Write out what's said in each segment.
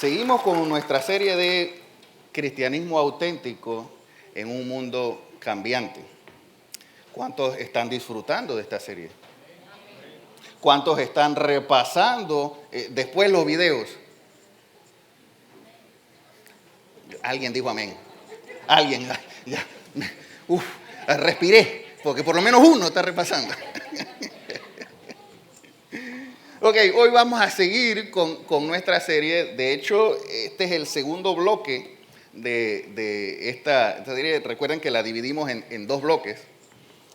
Seguimos con nuestra serie de cristianismo auténtico en un mundo cambiante. ¿Cuántos están disfrutando de esta serie? ¿Cuántos están repasando después los videos? Alguien dijo amén. Alguien, ya, respiré, porque por lo menos uno está repasando. Ok, hoy vamos a seguir con nuestra serie. De hecho, este es el segundo bloque de esta serie. Recuerden que la dividimos en dos bloques.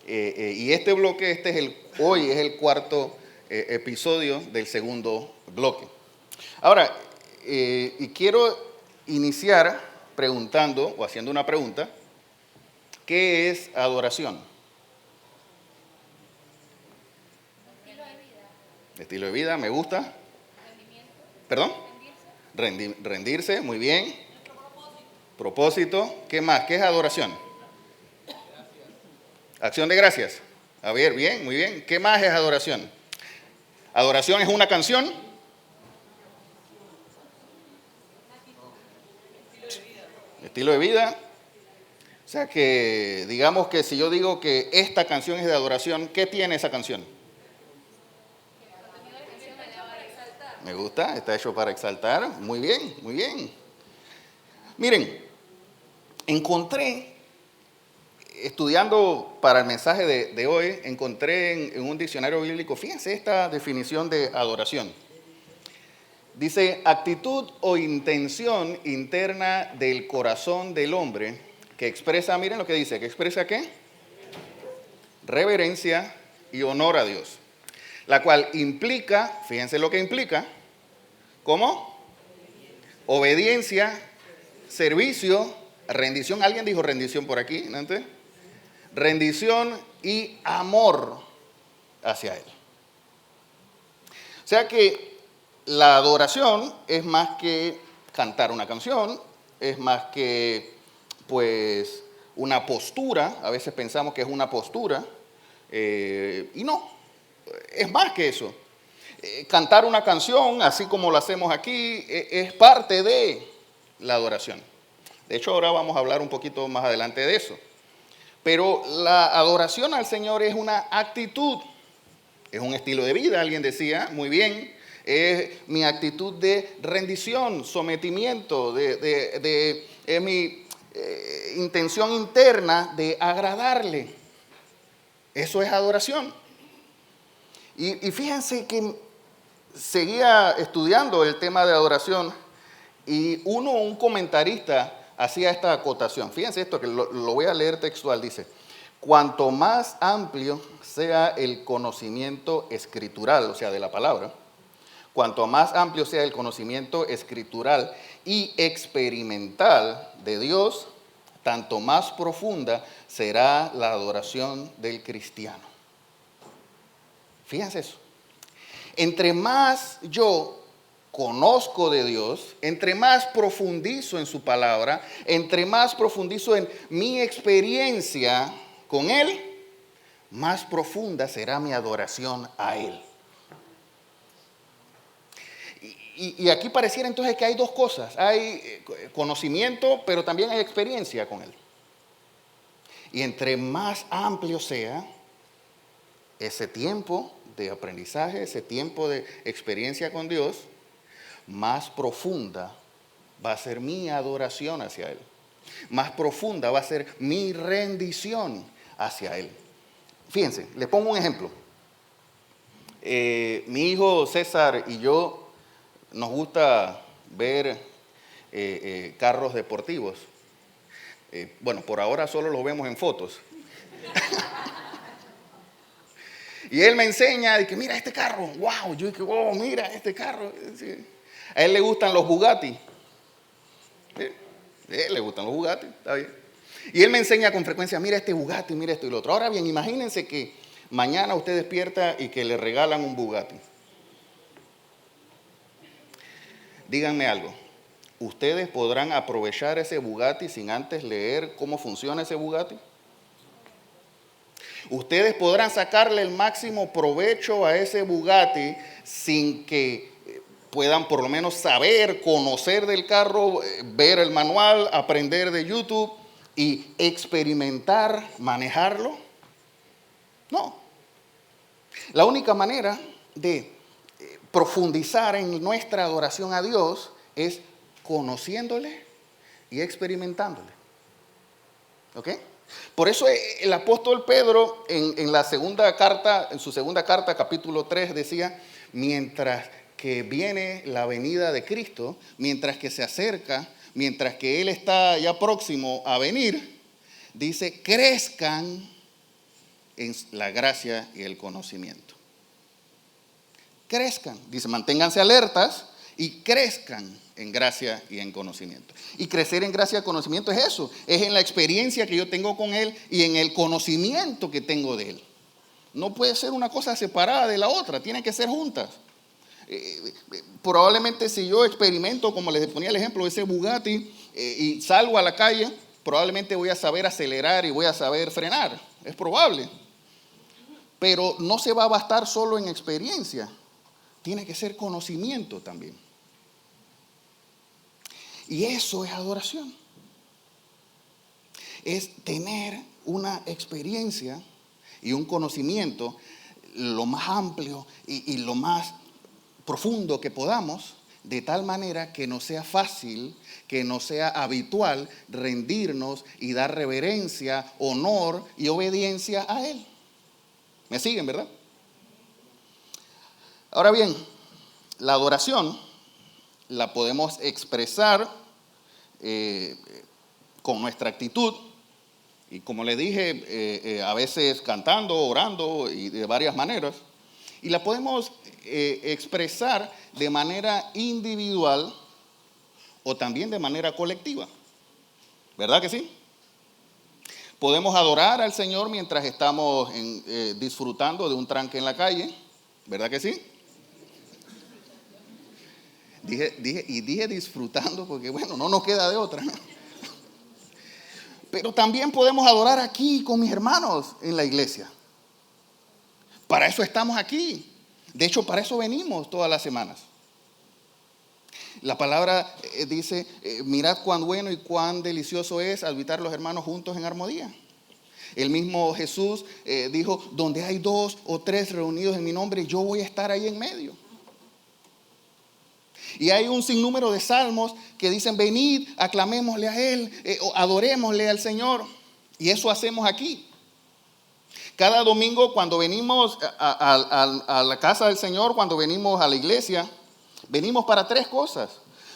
Y este bloque, hoy es el cuarto episodio del segundo bloque. Ahora, y quiero iniciar preguntando o haciendo una pregunta. ¿Qué es adoración? Estilo de vida, me gusta. ¿Perdón? Rendirse, muy bien. Propósito. ¿Qué más? ¿Qué es adoración? Acción de gracias. A ver, bien, muy bien. ¿Qué más es adoración? Adoración es una canción. Estilo de vida. O sea que, digamos que si yo digo que esta canción es de adoración, ¿qué tiene esa canción? Me gusta, está hecho para exaltar. Muy bien, muy bien. Miren, encontré, estudiando para el mensaje de hoy, encontré en un diccionario bíblico, fíjense esta definición de adoración. Dice, actitud o intención interna del corazón del hombre que expresa, miren lo que dice, que expresa ¿qué? Reverencia y honor a Dios. La cual implica, fíjense lo que implica, ¿cómo? Obediencia, servicio, rendición. ¿Alguien dijo rendición por aquí? ¿No? Rendición y amor hacia Él. O sea que la adoración es más que cantar una canción, es más que, pues, una postura. A veces pensamos que es una postura, y no, es más que eso. Cantar una canción, así como lo hacemos aquí, es parte de la adoración. De hecho, ahora vamos a hablar un poquito más adelante de eso. Pero la adoración al Señor es una actitud, es un estilo de vida, alguien decía, muy bien. Es mi actitud de rendición, sometimiento, es mi intención interna de agradarle. Eso es adoración. Y fíjense que seguía estudiando el tema de adoración y un comentarista hacía esta acotación. Fíjense esto, que lo voy a leer textual. Dice, cuanto más amplio sea el conocimiento escritural, o sea, de la palabra, cuanto más amplio sea el conocimiento escritural y experimental de Dios, tanto más profunda será la adoración del cristiano. Fíjense eso. Entre más yo conozco de Dios, entre más profundizo en su palabra, entre más profundizo en mi experiencia con Él, más profunda será mi adoración a Él. Y aquí pareciera entonces que hay dos cosas. Hay conocimiento, pero también hay experiencia con Él. Y entre más amplio sea ese tiempo de aprendizaje, ese tiempo de experiencia con Dios, más profunda va a ser mi adoración hacia Él. Más profunda va a ser mi rendición hacia Él. Fíjense, les pongo un ejemplo. Mi hijo César y yo nos gusta ver carros deportivos. Bueno, por ahora solo los vemos en fotos. Y él me enseña, de que mira este carro, wow, yo digo, oh, mira este carro. A él le gustan los Bugatti. Le gustan los Bugatti, está bien. Y él me enseña con frecuencia, mira este Bugatti, mira esto y lo otro. Ahora bien, imagínense que mañana usted despierta y que le regalan un Bugatti. Díganme algo, ¿ustedes podrán aprovechar ese Bugatti sin antes leer cómo funciona ese Bugatti? Ustedes podrán sacarle el máximo provecho a ese Bugatti sin que puedan por lo menos saber, conocer del carro, ver el manual, aprender de YouTube y experimentar, manejarlo. No. La única manera de profundizar en nuestra adoración a Dios es conociéndole y experimentándole. ¿Ok? Por eso el apóstol Pedro en su segunda carta, capítulo 3, decía, mientras que viene la venida de Cristo, mientras que se acerca, mientras que Él está ya próximo a venir, dice, crezcan en la gracia y el conocimiento. Crezcan, dice, manténganse alertas y crezcan en gracia y en conocimiento. Y crecer en gracia y conocimiento es eso, es en la experiencia que yo tengo con Él y en el conocimiento que tengo de Él. No puede ser una cosa separada de la otra, tienen que ser juntas. Probablemente si yo experimento, como les ponía el ejemplo, ese Bugatti y salgo a la calle, probablemente voy a saber acelerar y voy a saber frenar, es probable. Pero no se va a bastar solo en experiencia, tiene que ser conocimiento también. Y eso es adoración. Es tener una experiencia y un conocimiento lo más amplio y lo más profundo que podamos, de tal manera que no sea fácil, que no sea habitual rendirnos y dar reverencia, honor y obediencia a Él. ¿Me siguen, verdad? Ahora bien, la adoración la podemos expresar con nuestra actitud y, como le dije, a veces cantando, orando y de varias maneras, y la podemos expresar de manera individual o también de manera colectiva, ¿verdad que sí? Podemos adorar al Señor mientras estamos disfrutando de un tranque en la calle, ¿verdad que sí? Dije disfrutando porque, bueno, no nos queda de otra. Pero también podemos adorar aquí con mis hermanos en la iglesia. Para eso estamos aquí. De hecho, para eso venimos todas las semanas. La palabra dice, mirad cuán bueno y cuán delicioso es habitar los hermanos juntos en armonía. El mismo Jesús dijo, donde hay 2 o 3 reunidos en mi nombre, yo voy a estar ahí en medio. Y hay un sinnúmero de salmos que dicen, venid, aclamémosle a Él, adorémosle al Señor. Y eso hacemos aquí. Cada domingo cuando venimos a la casa del Señor, cuando venimos a la iglesia, venimos para 3 cosas.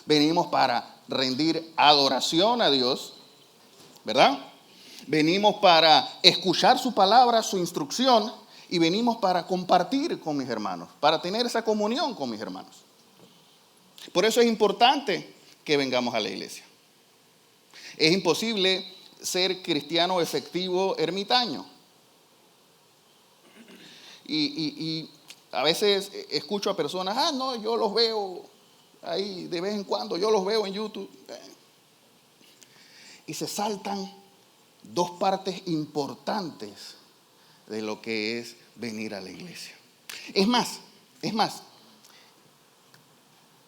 Venimos para rendir adoración a Dios, ¿verdad? Venimos para escuchar su palabra, su instrucción, y venimos para compartir con mis hermanos, para tener esa comunión con mis hermanos. Por eso es importante que vengamos a la iglesia. Es imposible ser cristiano efectivo ermitaño. Y a veces escucho a personas, no, yo los veo ahí de vez en cuando, yo los veo en YouTube. Y se saltan 2 partes importantes de lo que es venir a la iglesia. Es más,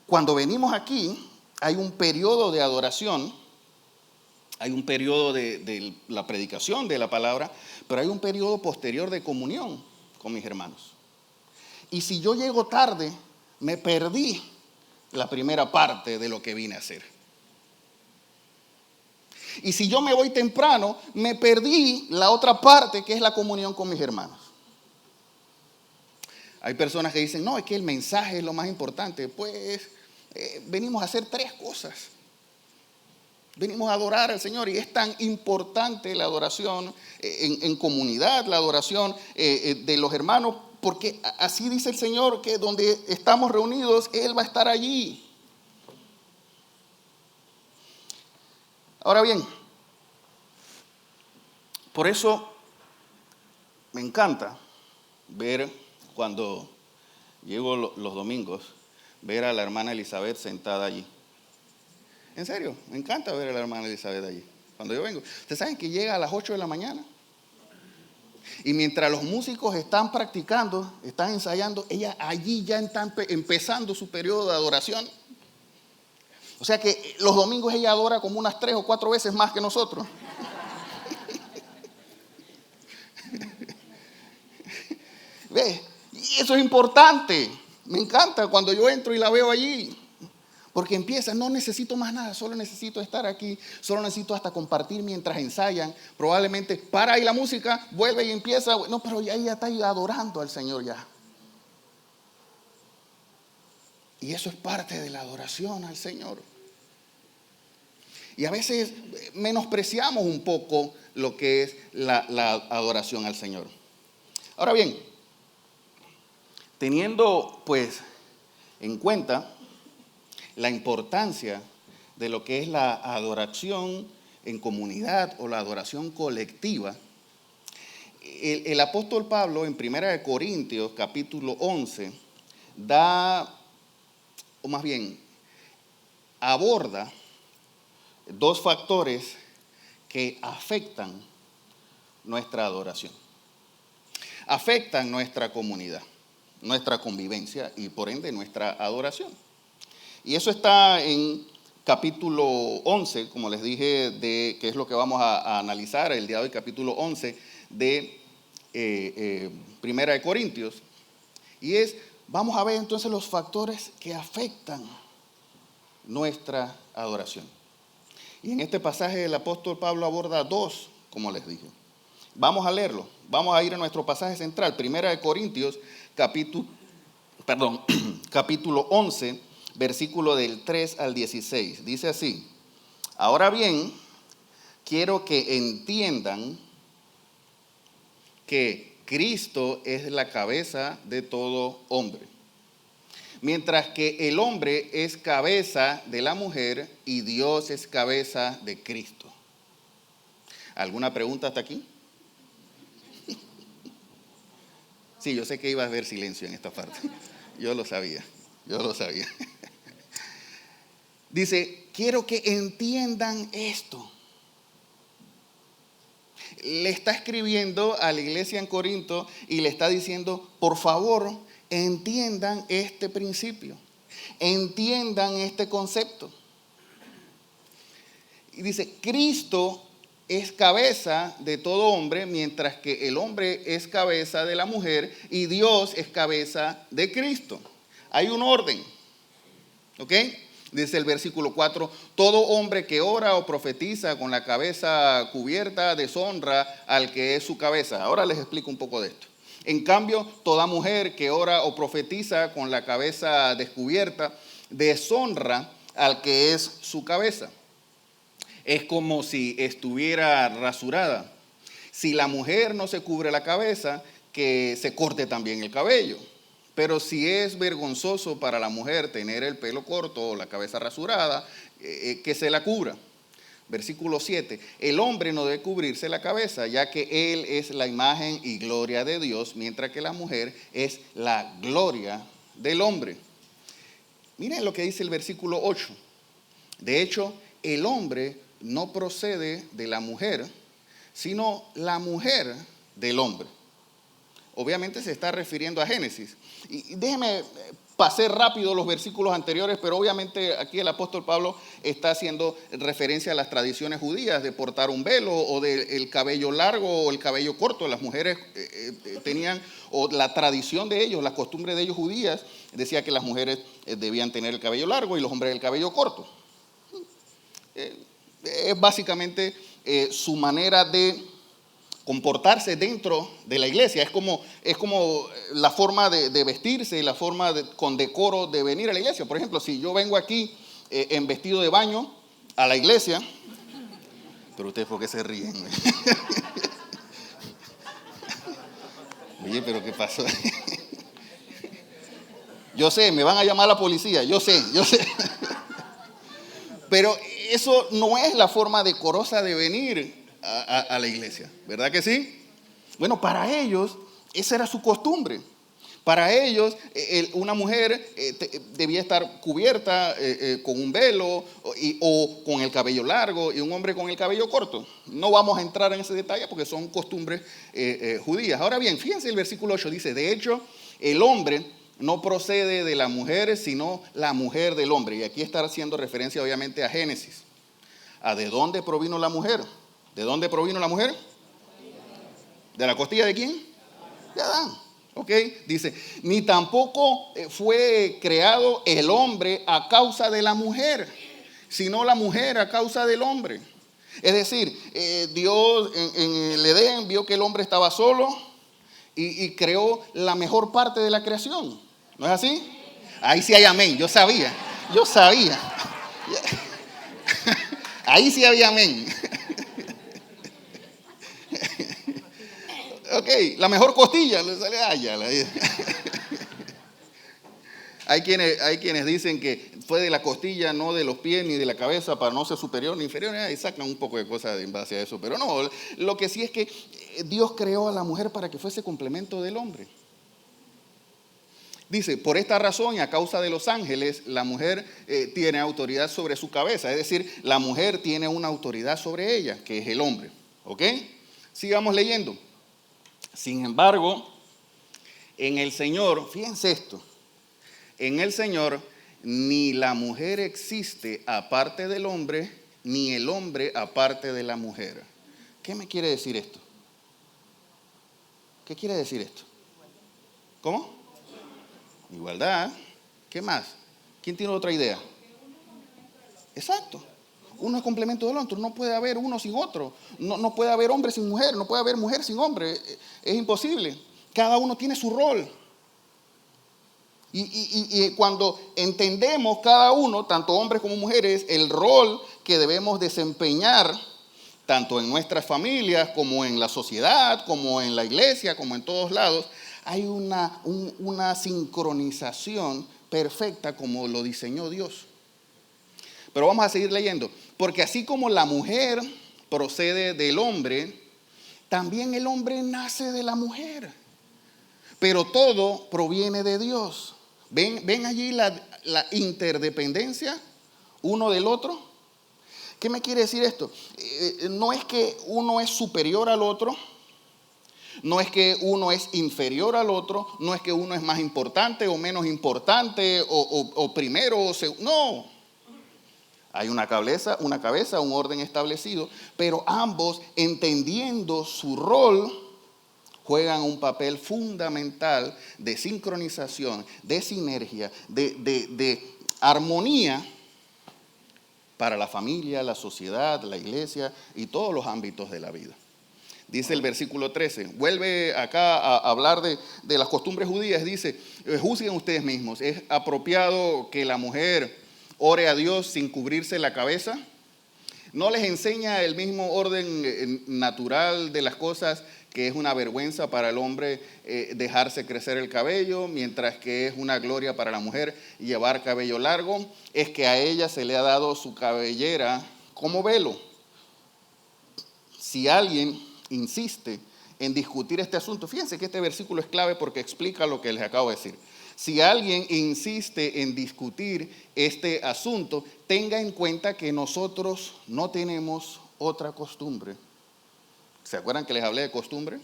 cuando venimos aquí, hay un periodo de adoración, hay un periodo de la predicación de la palabra, pero hay un periodo posterior de comunión con mis hermanos. Y si yo llego tarde, me perdí la primera parte de lo que vine a hacer. Y si yo me voy temprano, me perdí la otra parte, que es la comunión con mis hermanos. Hay personas que dicen, no, es que el mensaje es lo más importante. Pues venimos a hacer 3 cosas. Venimos a adorar al Señor, y es tan importante la adoración en comunidad, la adoración de los hermanos, porque así dice el Señor, que donde estamos reunidos, Él va a estar allí. Ahora bien, por eso me encanta ver cuando llego los domingos, ver a la hermana Elizabeth sentada allí. En serio, me encanta ver a la hermana Elizabeth allí, cuando yo vengo. Ustedes saben que llega a las 8 de la mañana. Y mientras los músicos están practicando, están ensayando, ella allí ya está empezando su periodo de adoración. O sea que los domingos ella adora como unas 3 o 4 veces más que nosotros. ¿Ves? Y eso es importante. Me encanta cuando yo entro y la veo allí. Porque empieza, no necesito más nada, solo necesito estar aquí, solo necesito hasta compartir mientras ensayan. Probablemente para ahí la música, vuelve y empieza. No, pero ya ella está ahí adorando al Señor ya. Y eso es parte de la adoración al Señor. Y a veces menospreciamos un poco lo que es la adoración al Señor. Ahora bien, teniendo pues en cuenta la importancia de lo que es la adoración en comunidad o la adoración colectiva, el apóstol Pablo en 1 Corintios capítulo 11 aborda 2 factores que afectan nuestra adoración, afectan nuestra comunidad, nuestra convivencia y por ende nuestra adoración. Y eso está en capítulo 11, como les dije, que es lo que vamos a analizar el día de hoy, capítulo 11 de 1 Corintios. Y vamos a ver entonces los factores que afectan nuestra adoración. Y en este pasaje el apóstol Pablo aborda 2, como les dije. Vamos a leerlo. Vamos a ir a nuestro pasaje central, 1 Corintios, capítulo 11, versículo del 3 al 16. Dice así: ahora bien, quiero que entiendan que Cristo es la cabeza de todo hombre, mientras que el hombre es cabeza de la mujer y Dios es cabeza de Cristo. ¿Alguna pregunta hasta aquí? Sí, yo sé que iba a haber silencio en esta parte. Yo lo sabía. Dice, quiero que entiendan esto. Le está escribiendo a la iglesia en Corinto y le está diciendo, por favor, entiendan este principio, entiendan este concepto. Y dice, Cristo es cabeza de todo hombre, mientras que el hombre es cabeza de la mujer y Dios es cabeza de Cristo. Hay un orden, ¿ok? Dice el versículo 4, todo hombre que ora o profetiza con la cabeza cubierta deshonra al que es su cabeza. Ahora les explico un poco de esto. En cambio, toda mujer que ora o profetiza con la cabeza descubierta deshonra al que es su cabeza. Es como si estuviera rasurada. Si la mujer no se cubre la cabeza, que se corte también el cabello. Pero si es vergonzoso para la mujer tener el pelo corto o la cabeza rasurada, que se la cubra. Versículo 7. El hombre no debe cubrirse la cabeza, ya que él es la imagen y gloria de Dios, mientras que la mujer es la gloria del hombre. Miren lo que dice el versículo 8. De hecho, el hombre no procede de la mujer, sino la mujer del hombre. Obviamente se está refiriendo a Génesis. Y déjenme pasar rápido los versículos anteriores, pero obviamente aquí el apóstol Pablo está haciendo referencia a las tradiciones judías de portar un velo o del cabello largo o el cabello corto. Las mujeres tenían, o la tradición de ellos, la costumbre de ellos judías, decía que las mujeres debían tener el cabello largo y los hombres el cabello corto. Es básicamente su manera de comportarse dentro de la iglesia. Es como la forma de vestirse y la forma con decoro de venir a la iglesia. Por ejemplo, si yo vengo aquí en vestido de baño a la iglesia, pero ustedes ¿por qué se ríen? Oye, pero ¿qué pasó? Yo sé, me van a llamar a la policía, yo sé. Pero eso no es la forma decorosa de venir a la iglesia, ¿verdad que sí? Bueno, para ellos esa era su costumbre. Para ellos, una mujer debía estar cubierta con un velo o con el cabello largo y un hombre con el cabello corto. No vamos a entrar en ese detalle porque son costumbres judías. Ahora bien, fíjense el versículo 8, dice, de hecho, el hombre no procede de la mujer, sino la mujer del hombre. Y aquí está haciendo referencia obviamente a Génesis. ¿A de dónde provino la mujer? ¿De dónde provino la mujer? ¿De la costilla de quién? De Adán. Ok, dice, ni tampoco fue creado el hombre a causa de la mujer, sino la mujer a causa del hombre. Es decir, Dios en el Edén vio que el hombre estaba solo y creó la mejor parte de la creación. ¿No es así? Ahí sí hay amén, yo sabía. Ahí sí había amén. Ok, la mejor costilla. Hay quienes dicen que fue de la costilla, no de los pies ni de la cabeza, para no ser superior ni inferior. Y sacan un poco de cosas en base a eso. Pero no, lo que sí es que Dios creó a la mujer para que fuese complemento del hombre. Dice, por esta razón y a causa de los ángeles, la mujer tiene autoridad sobre su cabeza. Es decir, la mujer tiene una autoridad sobre ella, que es el hombre. ¿Ok? Sigamos leyendo. Sin embargo, en el Señor, fíjense esto, en el Señor ni la mujer existe aparte del hombre, ni el hombre aparte de la mujer. ¿Qué me quiere decir esto? ¿Qué quiere decir esto? ¿Cómo? Igualdad. ¿Qué más? ¿Quién tiene otra idea? Exacto. Uno es complemento del otro. No puede haber uno sin otro. No puede haber hombre sin mujer. No puede haber mujer sin hombre. Es imposible. Cada uno tiene su rol. Y cuando entendemos cada uno, tanto hombres como mujeres, el rol que debemos desempeñar, tanto en nuestras familias, como en la sociedad, como en la iglesia, como en todos lados, hay una sincronización perfecta como lo diseñó Dios. Pero vamos a seguir leyendo. Porque así como la mujer procede del hombre, también el hombre nace de la mujer. Pero todo proviene de Dios. ¿Ven allí la interdependencia uno del otro? ¿Qué me quiere decir esto? No es que uno es superior al otro. No es que uno es inferior al otro. No es que uno es más importante o menos importante o primero o segundo. No. Hay una cabeza, un orden establecido, pero ambos, entendiendo su rol, juegan un papel fundamental de sincronización, de sinergia, de armonía para la familia, la sociedad, la iglesia y todos los ámbitos de la vida. Dice el versículo 13, vuelve acá a hablar de las costumbres judías, dice, juzguen ustedes mismos, ¿es apropiado que la mujer ore a Dios sin cubrirse la cabeza? ¿No les enseña el mismo orden natural de las cosas que es una vergüenza para el hombre dejarse crecer el cabello, mientras que es una gloria para la mujer llevar cabello largo? Es que a ella se le ha dado su cabellera como velo. Si alguien insiste en discutir este asunto, fíjense que este versículo es clave porque explica lo que les acabo de decir. Si alguien insiste en discutir este asunto, tenga en cuenta que nosotros no tenemos otra costumbre. ¿Se acuerdan que les hablé de costumbre?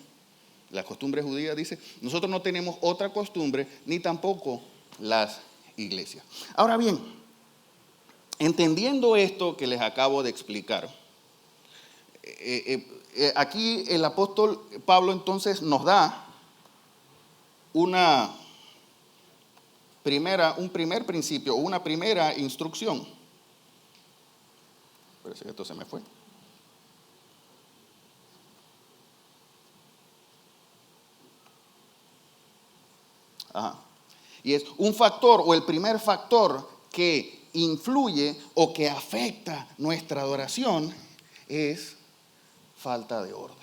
La costumbre judía dice, nosotros no tenemos otra costumbre, ni tampoco las iglesias. Ahora bien, entendiendo esto que les acabo de explicar, aquí el apóstol Pablo entonces nos da un primer principio, una primera instrucción. Parece que esto se me fue. Ajá. Y es un factor o el primer factor que influye o que afecta nuestra adoración es falta de orden.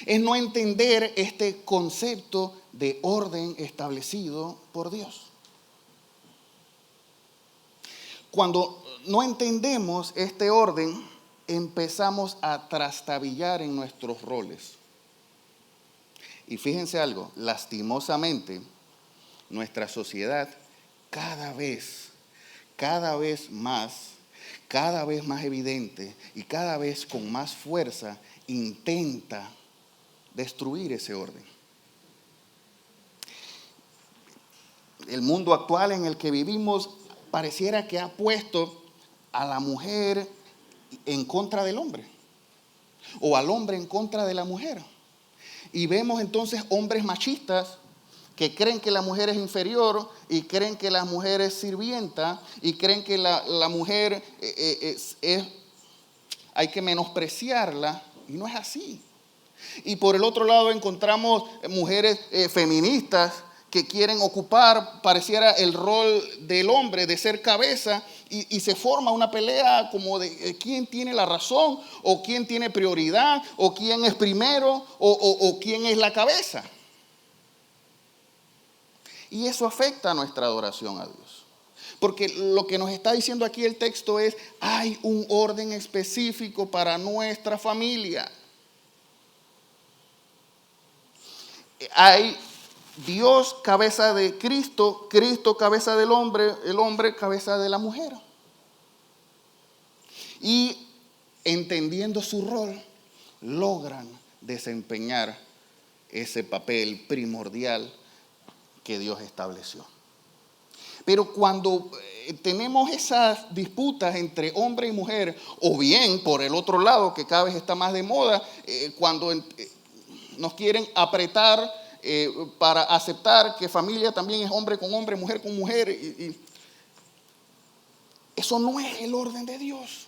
Es no entender este concepto de orden establecido por Dios. Cuando no entendemos este orden, empezamos a trastabillar en nuestros roles. Y fíjense algo, lastimosamente, nuestra sociedad cada vez más evidente y cada vez con más fuerza intenta destruir ese orden. El mundo actual en el que vivimos pareciera que ha puesto a la mujer en contra del hombre o al hombre en contra de la mujer. Y vemos entonces hombres machistas que creen que la mujer es inferior y creen que la mujer es sirvienta y creen que la mujer hay que menospreciarla, y no es así. Y por el otro lado encontramos mujeres feministas que quieren ocupar, pareciera, el rol del hombre de ser cabeza, y se forma una pelea como de quién tiene la razón, o quién tiene prioridad, o quién es primero, o quién es la cabeza. Y eso afecta a nuestra adoración a Dios. Porque lo que nos está diciendo aquí el texto es, hay un orden específico para nuestra familia. Hay Dios cabeza de Cristo, Cristo cabeza del hombre, el hombre cabeza de la mujer. Y entendiendo su rol, logran desempeñar ese papel primordial que Dios estableció. Pero cuando tenemos esas disputas entre hombre y mujer, o bien por el otro lado, que cada vez está más de moda, cuando nos quieren apretar para aceptar que familia también es hombre con hombre, mujer con mujer, y eso no es el orden de Dios.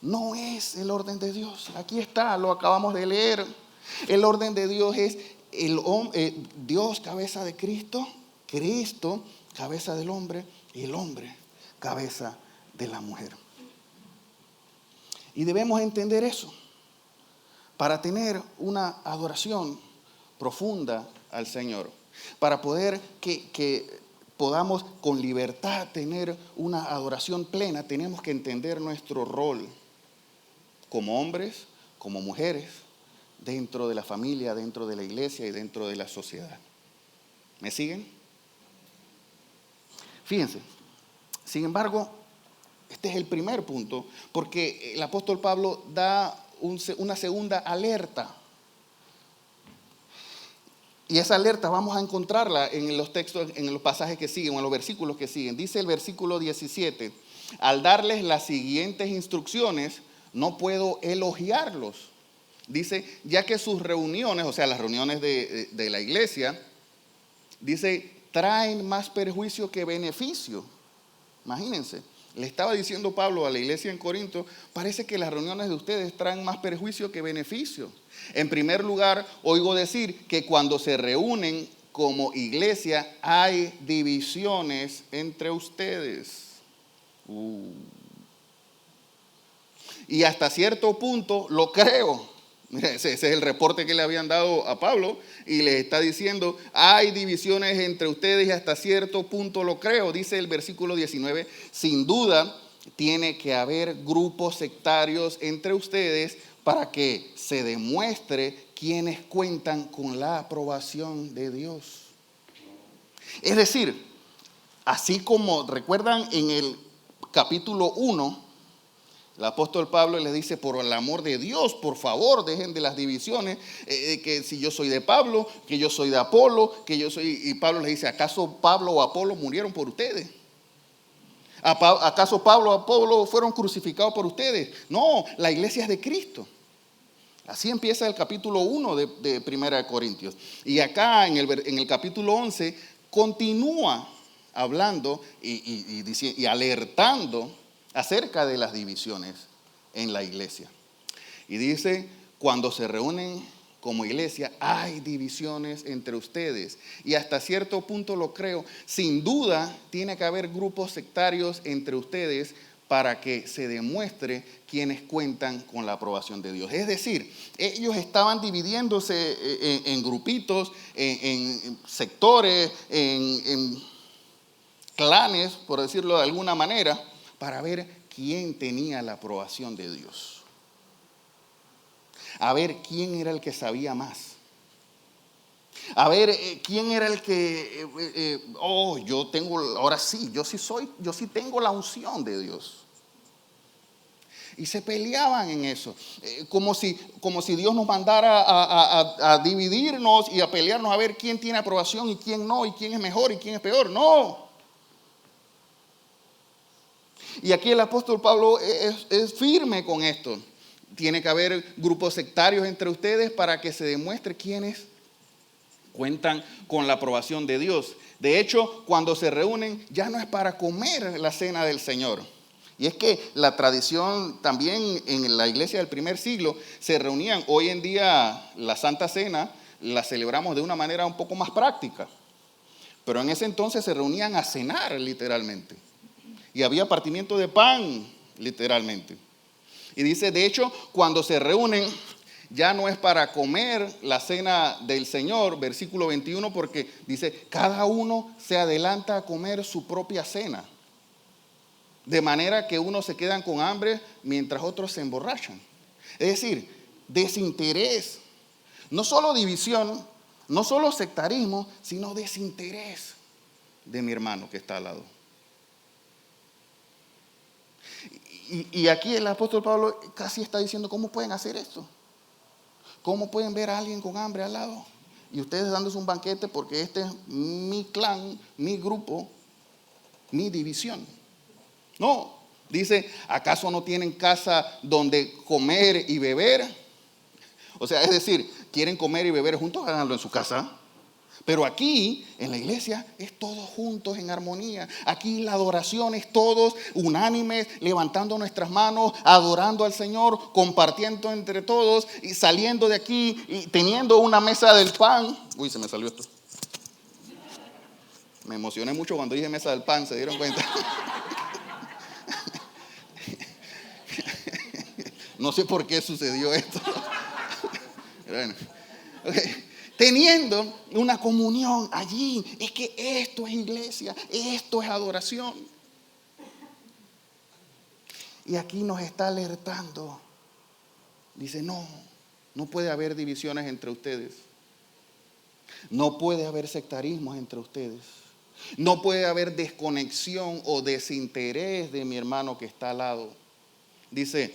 No es el orden de Dios. Aquí está, lo acabamos de leer. El orden de Dios es Dios cabeza de Cristo, Cristo cabeza del hombre y el hombre cabeza de la mujer. Y debemos entender eso para tener una adoración profunda al Señor, para poder que podamos con libertad tener una adoración plena. Tenemos que entender nuestro rol como hombres, como mujeres, dentro de la familia, dentro de la iglesia y dentro de la sociedad. ¿Me siguen? Fíjense, sin embargo, este es el primer punto, porque el apóstol Pablo da una segunda alerta. Y esa alerta vamos a encontrarla en los textos, en los pasajes que siguen, en los versículos que siguen. Dice el versículo 17, al darles las siguientes instrucciones, no puedo elogiarlos. Dice, ya que sus reuniones, o sea, las reuniones de la iglesia, dice, traen más perjuicio que beneficio. Imagínense, le estaba diciendo Pablo a la iglesia en Corinto, parece que las reuniones de ustedes traen más perjuicio que beneficio. En primer lugar, oigo decir que cuando se reúnen como iglesia hay divisiones entre ustedes. Y hasta cierto punto lo creo. Ese es el reporte que le habían dado a Pablo y le está diciendo, hay divisiones entre ustedes y hasta cierto punto lo creo. Dice el versículo 19, sin duda tiene que haber grupos sectarios entre ustedes para que se demuestre quienes cuentan con la aprobación de Dios. Es decir, así como recuerdan en el capítulo 1, el apóstol Pablo les dice, por el amor de Dios, por favor, dejen de las divisiones, que si yo soy de Pablo, que yo soy de Apolo, que yo soy... Y Pablo les dice, ¿acaso Pablo o Apolo murieron por ustedes? ¿Acaso Pablo o Apolo fueron crucificados por ustedes? No, la iglesia es de Cristo. Así empieza el capítulo 1 de 1 Corintios. Y acá en el capítulo 11 continúa hablando y alertando acerca de las divisiones en la iglesia. Y dice, cuando se reúnen como iglesia, hay divisiones entre ustedes. Y hasta cierto punto lo creo. Sin duda, tiene que haber grupos sectarios entre ustedes para que se demuestre quienes cuentan con la aprobación de Dios. Es decir, ellos estaban dividiéndose en grupitos, en sectores, en clanes, por decirlo de alguna manera, para ver quién tenía la aprobación de Dios. a ver quién era el que sabía más. A ver quién era el que, yo sí tengo la unción de Dios. Y se peleaban en eso, como si Dios nos mandara a dividirnos y a pelearnos a ver quién tiene aprobación y quién no, y quién es mejor y quién es peor. No. Y aquí el apóstol Pablo es firme con esto. Tiene que haber grupos sectarios entre ustedes para que se demuestre quiénes cuentan con la aprobación de Dios. De hecho, cuando se reúnen, ya no es para comer la cena del Señor. Y es que la tradición también en la iglesia del primer siglo se reunían. Hoy en día la Santa Cena la celebramos de una manera un poco más práctica. Pero en ese entonces se reunían a cenar literalmente. Y había partimiento de pan literalmente. Y dice, de hecho, cuando se reúnen, ya no es para comer la cena del Señor, versículo 21, porque dice, cada uno se adelanta a comer su propia cena. De manera que unos se quedan con hambre mientras otros se emborrachan. Es decir, desinterés. No solo división, no solo sectarismo, sino desinterés de mi hermano que está al lado. Y aquí el apóstol Pablo casi está diciendo, ¿cómo pueden hacer esto? ¿Cómo pueden ver a alguien con hambre al lado? Y ustedes dándose un banquete porque este es mi clan, mi grupo, mi división. No, dice, ¿acaso no tienen casa donde comer y beber? O sea, es decir, ¿quieren comer y beber juntos? Háganlo en su casa. Pero aquí, en la iglesia, es todos juntos en armonía. Aquí la adoración es todos unánimes, levantando nuestras manos, adorando al Señor, compartiendo entre todos y saliendo de aquí y teniendo una mesa del pan. Uy, se me salió esto. Me emocioné mucho cuando dije mesa del pan, ¿se dieron cuenta? No sé por qué sucedió esto. Bueno, okay. Teniendo una comunión allí. Es que esto es iglesia, esto es adoración. Y aquí nos está alertando. Dice, no puede haber divisiones entre ustedes. No puede haber sectarismos entre ustedes. No puede haber desconexión o desinterés de mi hermano que está al lado. Dice,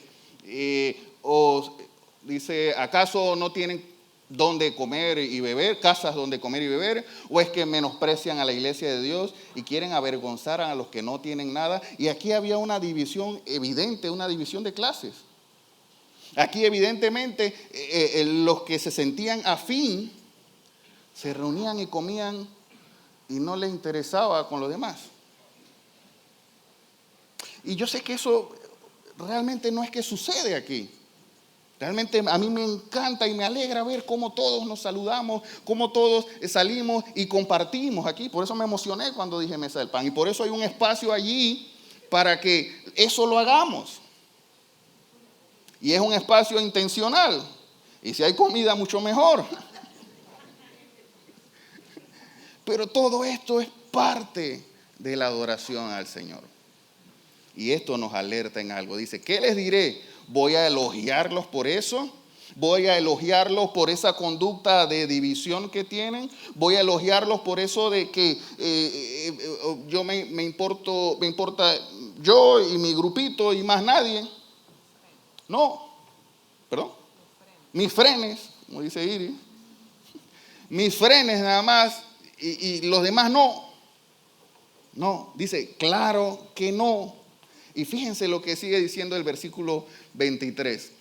¿acaso no tienen donde comer y beber, casas donde comer y beber? ¿O es que menosprecian a la iglesia de Dios y quieren avergonzar a los que no tienen nada? Y aquí había una división evidente, una división de clases. Aquí evidentemente los que se sentían afín se reunían y comían y no les interesaba con los demás. Y yo sé que eso realmente no es que sucede aquí. Realmente a mí me encanta y me alegra ver cómo todos nos saludamos, cómo todos salimos y compartimos aquí. Por eso me emocioné cuando dije mesa del pan. Y por eso hay un espacio allí para que eso lo hagamos. Y es un espacio intencional. Y si hay comida, mucho mejor. Pero todo esto es parte de la adoración al Señor. Y esto nos alerta en algo. Dice, ¿qué les diré? ¿Voy a elogiarlos por eso? ¿Voy a elogiarlos por esa conducta de división que tienen? ¿Voy a elogiarlos por eso de que yo me importa yo y mi grupito y más nadie? No. ¿Perdón? Mis frenes, como dice Iris. Mis frenes nada más y los demás no. No, dice, claro que no. Y fíjense lo que sigue diciendo el versículo 23.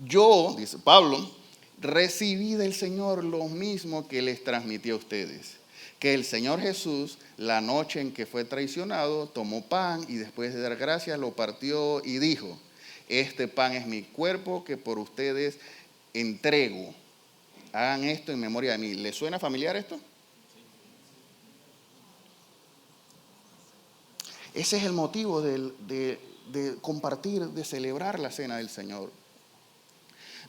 Yo, dice Pablo, recibí del Señor lo mismo que les transmití a ustedes. Que el Señor Jesús, la noche en que fue traicionado, tomó pan y después de dar gracias lo partió y dijo, este pan es mi cuerpo que por ustedes entrego. Hagan esto en memoria de mí. ¿Les suena familiar esto? Ese es el motivo de compartir, de celebrar la cena del Señor.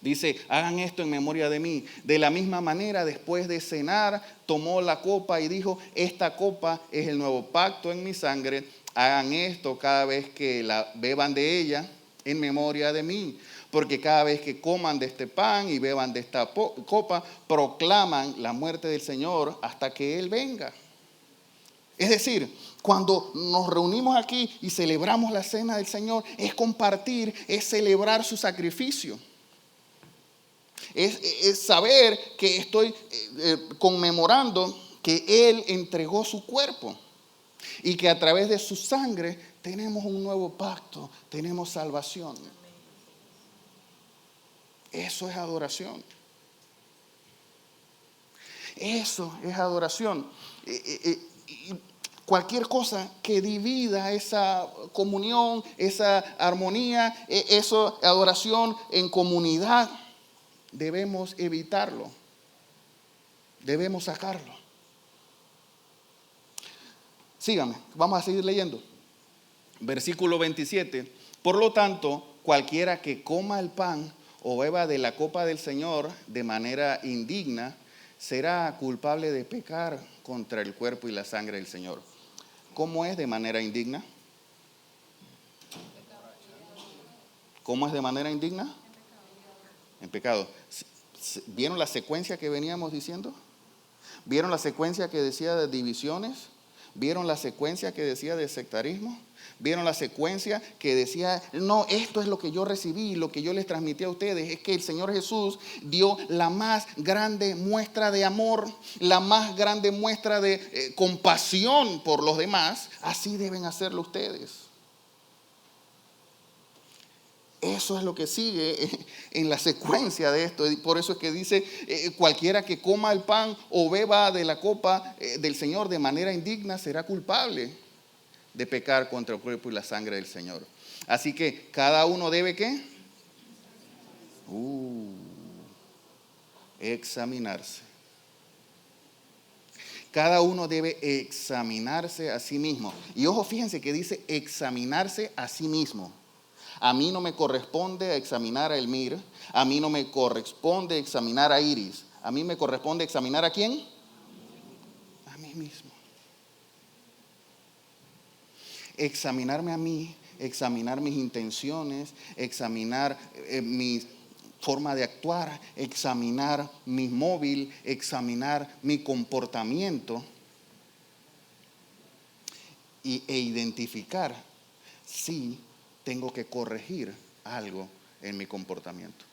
Dice, hagan esto en memoria de mí. De la misma manera, después de cenar, tomó la copa y dijo, esta copa es el nuevo pacto en mi sangre. Hagan esto cada vez que la beban de ella en memoria de mí. Porque cada vez que coman de este pan y beban de esta copa, proclaman la muerte del Señor hasta que Él venga. Es decir, cuando nos reunimos aquí y celebramos la cena del Señor, es compartir, es celebrar su sacrificio. Es saber que estoy conmemorando que Él entregó su cuerpo y que a través de su sangre tenemos un nuevo pacto, tenemos salvación. Eso es adoración. Eso es adoración. Cualquier cosa que divida esa comunión, esa armonía, esa adoración en comunidad, debemos evitarlo. Debemos sacarlo. Síganme, vamos a seguir leyendo. Versículo 27. Por lo tanto, cualquiera que coma el pan o beba de la copa del Señor de manera indigna, será culpable de pecar contra el cuerpo y la sangre del Señor. ¿Cómo es de manera indigna? ¿Cómo es de manera indigna? En pecado. ¿Vieron la secuencia que veníamos diciendo? ¿Vieron la secuencia que decía de divisiones? ¿Vieron la secuencia que decía de sectarismo? ¿Vieron la secuencia que decía, no, esto es lo que yo recibí, lo que yo les transmití a ustedes? Es que el Señor Jesús dio la más grande muestra de amor, la más grande muestra de compasión por los demás. Así deben hacerlo ustedes. Eso es lo que sigue en la secuencia de esto. Y por eso es que dice, cualquiera que coma el pan o beba de la copa del Señor de manera indigna será culpable de pecar contra el cuerpo y la sangre del Señor. Así que cada uno debe ¿qué? Examinarse. Cada uno debe examinarse a sí mismo. Y ojo, fíjense que dice examinarse a sí mismo. A mí no me corresponde examinar a Elmir. A mí no me corresponde examinar a Iris. A mí me corresponde examinar ¿a quién? A mí mismo. Examinarme a mí, examinar mis intenciones, examinar mi forma de actuar, examinar mi móvil, examinar mi comportamiento e identificar si tengo que corregir algo en mi comportamiento.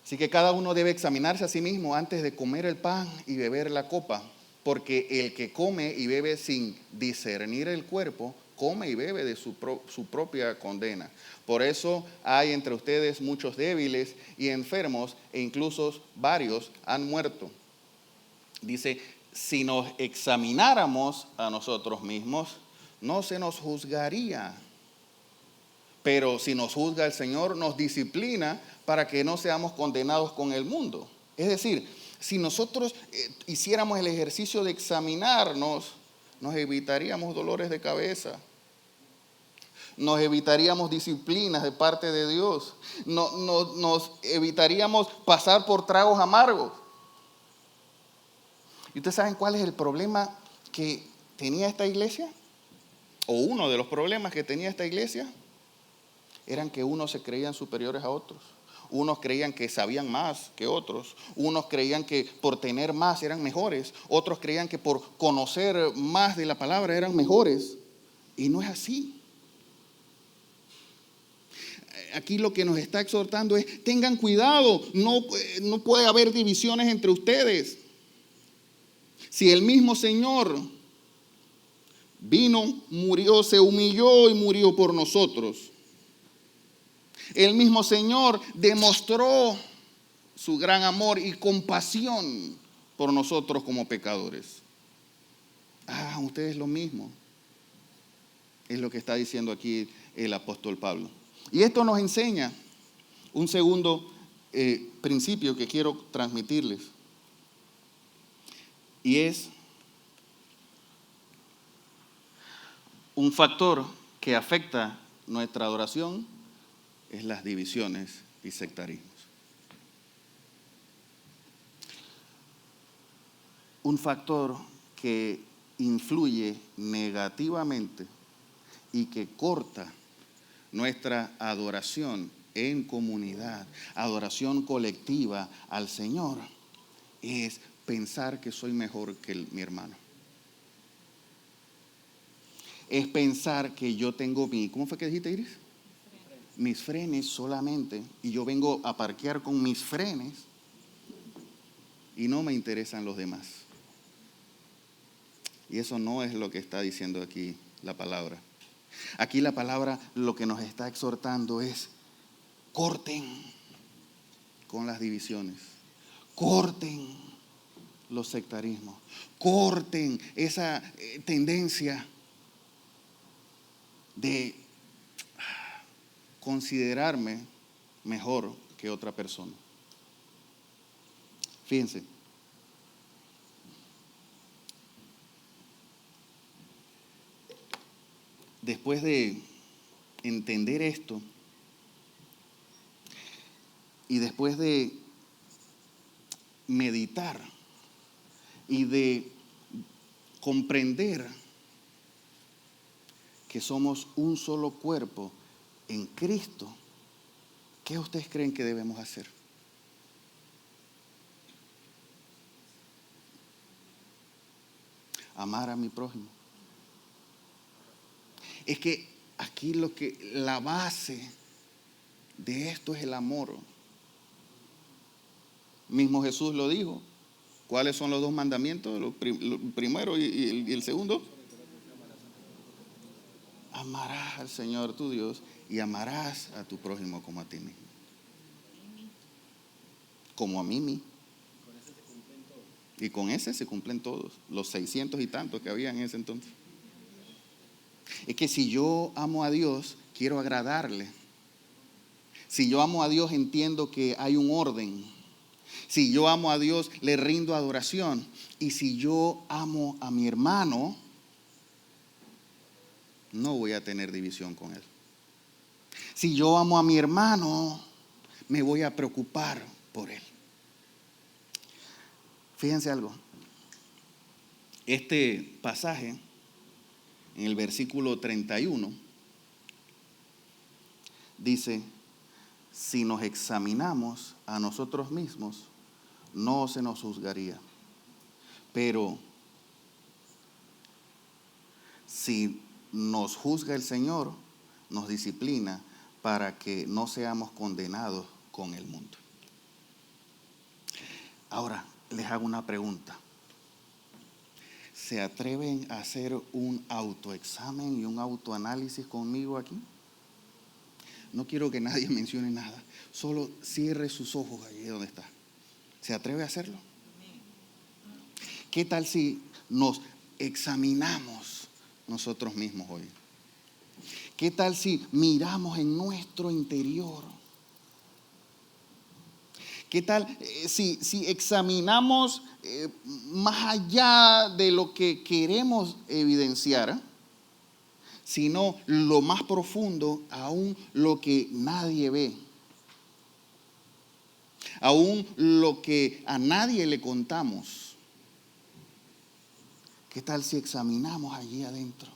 Así que cada uno debe examinarse a sí mismo antes de comer el pan y beber la copa. Porque el que come y bebe sin discernir el cuerpo, come y bebe de su propia condena. Por eso hay entre ustedes muchos débiles y enfermos, e incluso varios han muerto. Dice, si nos examináramos a nosotros mismos, no se nos juzgaría. Pero si nos juzga el Señor, nos disciplina para que no seamos condenados con el mundo. Es decir, si nosotros hiciéramos el ejercicio de examinarnos, nos evitaríamos dolores de cabeza. Nos evitaríamos disciplinas de parte de Dios. Nos evitaríamos pasar por tragos amargos. ¿Y ustedes saben cuál es el problema que tenía esta iglesia? O uno de los problemas que tenía esta iglesia eran que unos se creían superiores a otros. Unos creían que sabían más que otros. Unos creían que por tener más eran mejores. Otros creían que por conocer más de la palabra eran mejores. Y no es así. Aquí lo que nos está exhortando es, tengan cuidado, no puede haber divisiones entre ustedes. Si el mismo Señor vino, murió, se humilló y murió por nosotros. El mismo Señor demostró su gran amor y compasión por nosotros como pecadores. Hagan ustedes lo mismo. Es lo que está diciendo aquí el apóstol Pablo. Y esto nos enseña un segundo principio que quiero transmitirles. Y es un factor que afecta nuestra adoración, es las divisiones y sectarismos. Un factor que influye negativamente y que corta nuestra adoración en comunidad, adoración colectiva al Señor, es pensar que soy mejor que mi hermano. Es pensar que yo tengo ¿cómo fue que dijiste, Iris? Mis frenes solamente, y yo vengo a parquear con mis frenes y no me interesan los demás. Y eso no es lo que está diciendo aquí la palabra. Aquí la palabra lo que nos está exhortando es: corten con las divisiones, corten los sectarismos, corten esa tendencia de considerarme mejor que otra persona. Fíjense, después de entender esto y después de meditar y de comprender que somos un solo cuerpo en Cristo, ¿qué ustedes creen que debemos hacer? Amar a mi prójimo. Es que aquí la base de esto es el amor. Mismo Jesús lo dijo. ¿Cuáles son los dos mandamientos? Lo primero y el segundo. Amarás al Señor tu Dios y amarás a tu prójimo como a ti mismo. Como a mí mismo. Y con ese se cumplen todos, los 600 y tantos que había en ese entonces. Es que si yo amo a Dios, quiero agradarle. Si yo amo a Dios, entiendo que hay un orden. Si yo amo a Dios, le rindo adoración. Y si yo amo a mi hermano, no voy a tener división con él. Si yo amo a mi hermano, me voy a preocupar por él. Fíjense algo. Este pasaje, en el versículo 31, dice: si nos examinamos a nosotros mismos, no se nos juzgaría. Pero si nos juzga el Señor, nos disciplina para que no seamos condenados con el mundo. Ahora, les hago una pregunta. ¿Se atreven a hacer un autoexamen y un autoanálisis conmigo aquí? No quiero que nadie mencione nada. Solo cierre sus ojos allí donde está. ¿Se atreve a hacerlo? ¿Qué tal si nos examinamos nosotros mismos hoy? ¿Qué tal si miramos en nuestro interior? ¿Qué tal si examinamos más allá de lo que queremos evidenciar, sino lo más profundo, aún lo que nadie ve, aún lo que a nadie le contamos? ¿Qué tal si examinamos allí adentro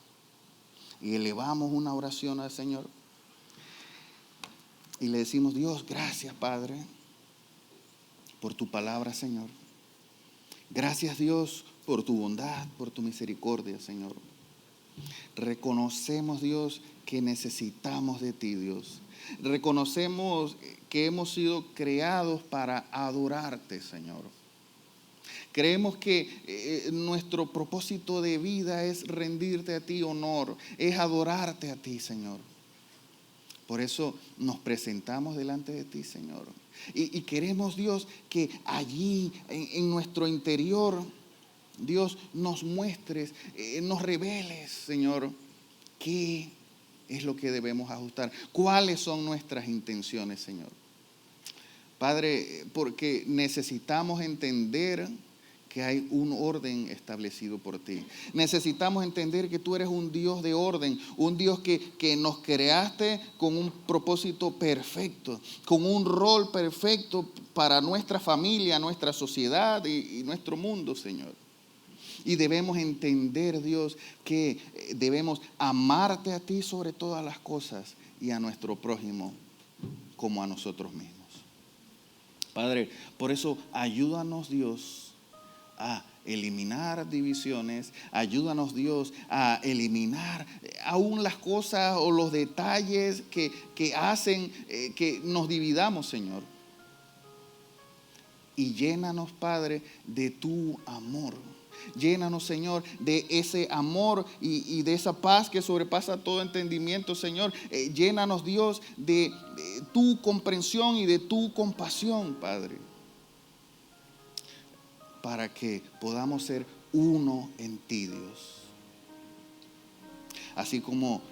y elevamos una oración al Señor y le decimos: Dios, gracias, Padre, por tu palabra, Señor. Gracias, Dios, por tu bondad, por tu misericordia, Señor. Reconocemos, Dios, que necesitamos de ti, Dios. Reconocemos que hemos sido creados para adorarte, Señor. Creemos que nuestro propósito de vida es rendirte a ti honor, es adorarte a ti, Señor. Por eso nos presentamos delante de ti, Señor. Y queremos, Dios, que allí en nuestro interior, Dios, nos muestres, nos reveles, Señor, qué es lo que debemos ajustar, cuáles son nuestras intenciones, Señor. Padre, porque necesitamos entender que hay un orden establecido por ti. Necesitamos entender que tú eres un Dios de orden, un Dios que nos creaste con un propósito perfecto, con un rol perfecto para nuestra familia, nuestra sociedad y nuestro mundo, Señor. Y debemos entender, Dios, que debemos amarte a ti sobre todas las cosas y a nuestro prójimo como a nosotros mismos. Padre, por eso ayúdanos, Dios, a eliminar divisiones. Ayúdanos, Dios, a eliminar aún las cosas o los detalles que hacen que nos dividamos, Señor. Y llénanos, Padre, de tu amor. Llénanos, Señor, de ese amor y de esa paz que sobrepasa todo entendimiento, Señor. Llénanos, Dios, de tu comprensión y de tu compasión, Padre, para que podamos ser uno en ti, Dios. Así como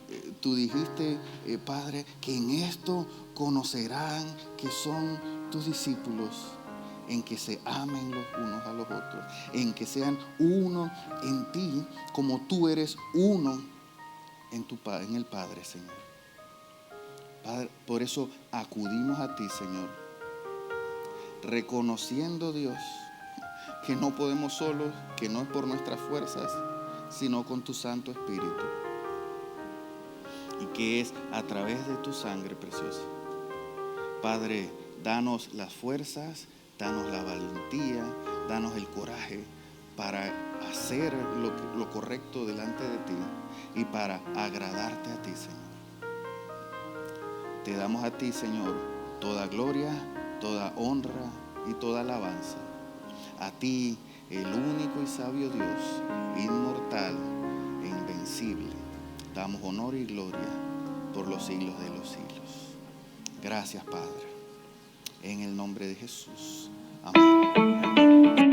tú dijiste, Padre, que en esto conocerán que son tus discípulos, en que se amen los unos a los otros, en que sean uno en ti, como tú eres uno en el Padre, Señor. Padre, por eso acudimos a ti, Señor, reconociendo, Dios, que no podemos solos, que no es por nuestras fuerzas, sino con tu Santo Espíritu, y que es a través de tu sangre preciosa. Padre, danos las fuerzas, danos la valentía, danos el coraje para hacer lo correcto delante de ti y para agradarte a ti, Señor. Te damos a ti, Señor, toda gloria, toda honra y toda alabanza. A ti, el único y sabio Dios, inmortal e invencible, damos honor y gloria por los siglos de los siglos. Gracias, Padre. En el nombre de Jesús. Amén.